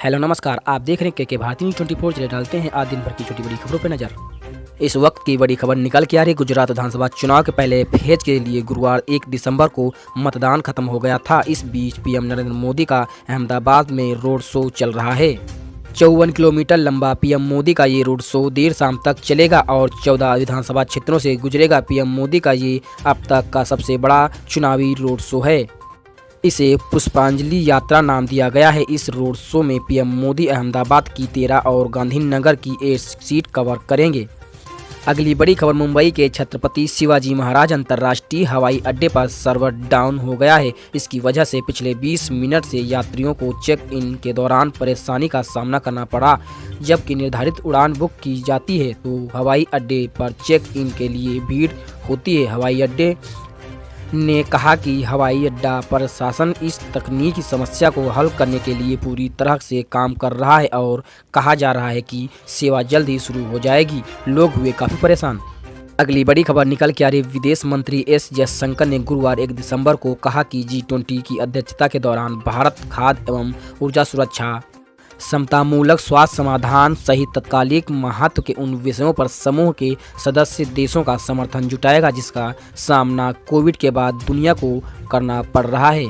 Hello नमस्कार, आप देख रहे हैं के भारतीय न्यूज़ 24 चले डालते हैं आज दिन भर की छोटी बड़ी खबरों पर नजर। इस वक्त की बड़ी खबर निकल के आ रही। गुजरात विधानसभा चुनाव के पहले फेज के लिए गुरुवार 1 दिसंबर को मतदान खत्म हो गया था। इस बीच पीएम नरेंद्र मोदी का अहमदाबाद में रोड शो चल रहा है। 54 किलोमीटर लंबा पीएम मोदी का ये रोड शो देर शाम तक चलेगा और 14 विधानसभा क्षेत्रों से गुजरेगा। पीएम मोदी का ये अब तक का सबसे बड़ा चुनावी रोड शो है। इसे पुष्पांजलि यात्रा नाम दिया गया है। इस रोड शो में पीएम मोदी अहमदाबाद की 13 और गांधीनगर की 8 सीट कवर करेंगे। अगली बड़ी खबर, मुंबई के छत्रपति शिवाजी महाराज अंतर्राष्ट्रीय हवाई अड्डे पर सर्वर डाउन हो गया है। इसकी वजह से पिछले 20 मिनट से यात्रियों को चेक इन के दौरान परेशानी का सामना करना पड़ा। जबकि निर्धारित उड़ान बुक की जाती है तो हवाई अड्डे पर चेक इन के लिए भीड़ होती है। हवाई अड्डे ने कहा कि हवाई अड्डा प्रशासन इस तकनीकी समस्या को हल करने के लिए पूरी तरह से काम कर रहा है और कहा जा रहा है कि सेवा जल्द ही शुरू हो जाएगी। लोग हुए काफ़ी परेशान। अगली बड़ी खबर निकल के आ रही। विदेश मंत्री एस जयशंकर ने गुरुवार 1 दिसंबर को कहा कि G20 की अध्यक्षता के दौरान भारत खाद्य एवं ऊर्जा सुरक्षा, समतामूलक स्वास्थ्य समाधान सहित तत्कालिक महत्व के उन विषयों पर समूह के सदस्य देशों का समर्थन जुटाएगा जिसका सामना कोविड के बाद दुनिया को करना पड़ रहा है।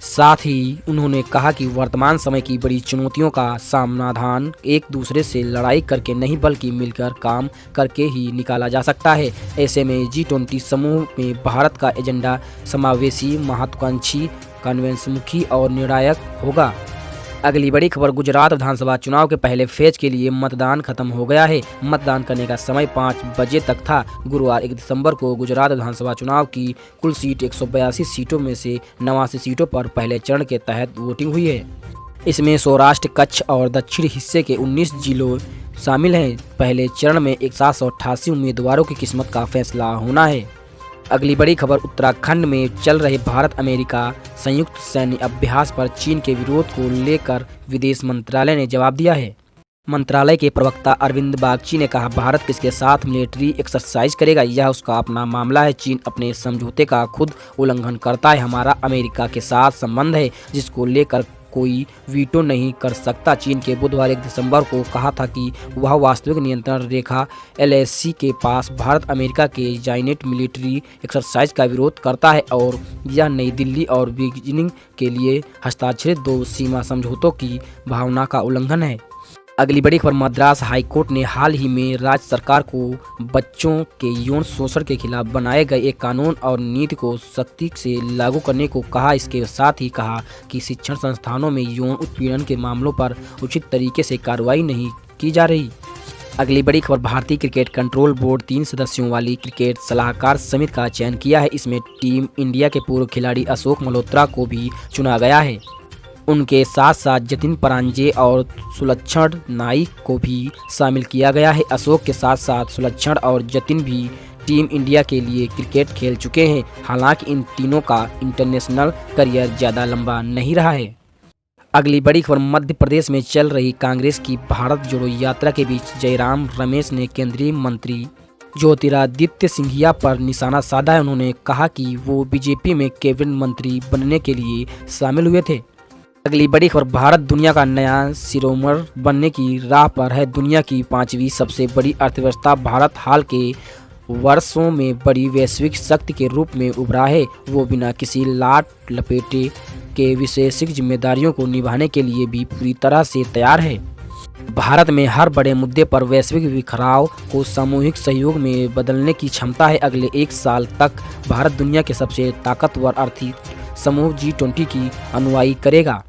साथ ही उन्होंने कहा कि वर्तमान समय की बड़ी चुनौतियों का समाधान एक दूसरे से लड़ाई करके नहीं बल्कि मिलकर काम करके ही निकाला जा सकता है। ऐसे में G20 समूह में भारत का एजेंडा समावेशी, महत्वाकांक्षी, कन्वेंशनमुखी और निर्णायक होगा। अगली बड़ी खबर, गुजरात विधानसभा चुनाव के पहले फेज के लिए मतदान खत्म हो गया है। मतदान करने का समय 5 बजे तक था। गुरुवार 1 दिसंबर को गुजरात विधानसभा चुनाव की कुल सीट 182 सीटों में से 89 सीटों पर पहले चरण के तहत वोटिंग हुई है। इसमें सौराष्ट्र, कच्छ और दक्षिण हिस्से के 19 जिलों शामिल हैं। पहले चरण में 788 उम्मीदवारों की किस्मत का फैसला होना है। अगली बड़ी खबर, उत्तराखंड में चल रहे भारत अमेरिका संयुक्त सैन्य अभ्यास पर चीन के विरोध को लेकर विदेश मंत्रालय ने जवाब दिया है। मंत्रालय के प्रवक्ता अरविंद बागची ने कहा, भारत किसके साथ मिलिट्री एक्सरसाइज करेगा यह उसका अपना मामला है। चीन अपने समझौते का खुद उल्लंघन करता है। हमारा अमेरिका के साथ संबंध है जिसको लेकर कोई वीटो नहीं कर सकता। चीन के बुधवार 1 दिसंबर को कहा था कि वह वास्तविक नियंत्रण रेखा LAC के पास भारत अमेरिका के जॉइंट मिलिट्री एक्सरसाइज का विरोध करता है और यह नई दिल्ली और बीजिंग के लिए हस्ताक्षरित 2 सीमा समझौतों की भावना का उल्लंघन है। अगली बड़ी खबर, मद्रास हाईकोर्ट ने हाल ही में राज्य सरकार को बच्चों के यौन शोषण के खिलाफ बनाए गए एक कानून और नीति को सख्ती से लागू करने को कहा। इसके साथ ही कहा कि शिक्षण संस्थानों में यौन उत्पीड़न के मामलों पर उचित तरीके से कार्रवाई नहीं की जा रही। अगली बड़ी खबर, भारतीय क्रिकेट कंट्रोल बोर्ड 3 सदस्यों वाली क्रिकेट सलाहकार समिति का चयन किया है। इसमें टीम इंडिया के पूर्व खिलाड़ी अशोक मल्होत्रा को भी चुना गया है। उनके साथ साथ जतिन परांजे और सुलक्षण नाइक को भी शामिल किया गया है। अशोक के साथ साथ सुलक्षण और जतिन भी टीम इंडिया के लिए क्रिकेट खेल चुके हैं। हालांकि इन तीनों का इंटरनेशनल करियर ज़्यादा लंबा नहीं रहा है। अगली बड़ी खबर, मध्य प्रदेश में चल रही कांग्रेस की भारत जोड़ो यात्रा के बीच जयराम रमेश ने केंद्रीय मंत्री ज्योतिरादित्य सिंधिया पर निशाना साधा है। उन्होंने कहा कि वो बीजेपी में कैबिनेट मंत्री बनने के लिए शामिल हुए थे। अगली बड़ी खबर, भारत दुनिया का नया शिरोमणि बनने की राह पर है। दुनिया की 5वीं सबसे बड़ी अर्थव्यवस्था भारत हाल के वर्षों में बड़ी वैश्विक शक्ति के रूप में उभरा है। वो बिना किसी लाट लपेटे के वैश्विक जिम्मेदारियों को निभाने के लिए भी पूरी तरह से तैयार है। भारत में हर बड़े मुद्दे पर वैश्विक बिखराव को सामूहिक सहयोग में बदलने की क्षमता है। अगले 1 साल तक भारत दुनिया के सबसे ताकतवर आर्थिक समूह G20 की अनुयायी करेगा।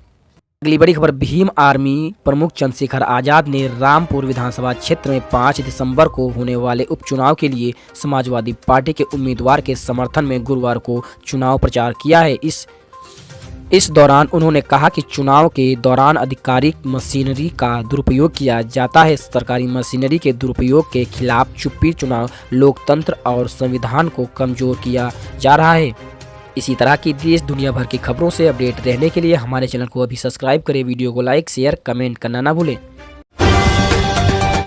अगली बड़ी खबर, भीम आर्मी प्रमुख चंद्रशेखर आजाद ने रामपुर विधानसभा क्षेत्र में 5 दिसंबर को होने वाले उपचुनाव के लिए समाजवादी पार्टी के उम्मीदवार के समर्थन में गुरुवार को चुनाव प्रचार किया है। इस दौरान उन्होंने कहा कि चुनाव के दौरान आधिकारिक मशीनरी का दुरुपयोग किया जाता है। सरकारी मशीनरी के दुरुपयोग के खिलाफ चुप्पी चुनाव लोकतंत्र और संविधान को कमजोर किया जा रहा है। इसी तरह की देश दुनिया भर की खबरों से अपडेट रहने के लिए हमारे चैनल को अभी सब्सक्राइब करें। वीडियो को लाइक, शेयर, कमेंट करना ना भूलें।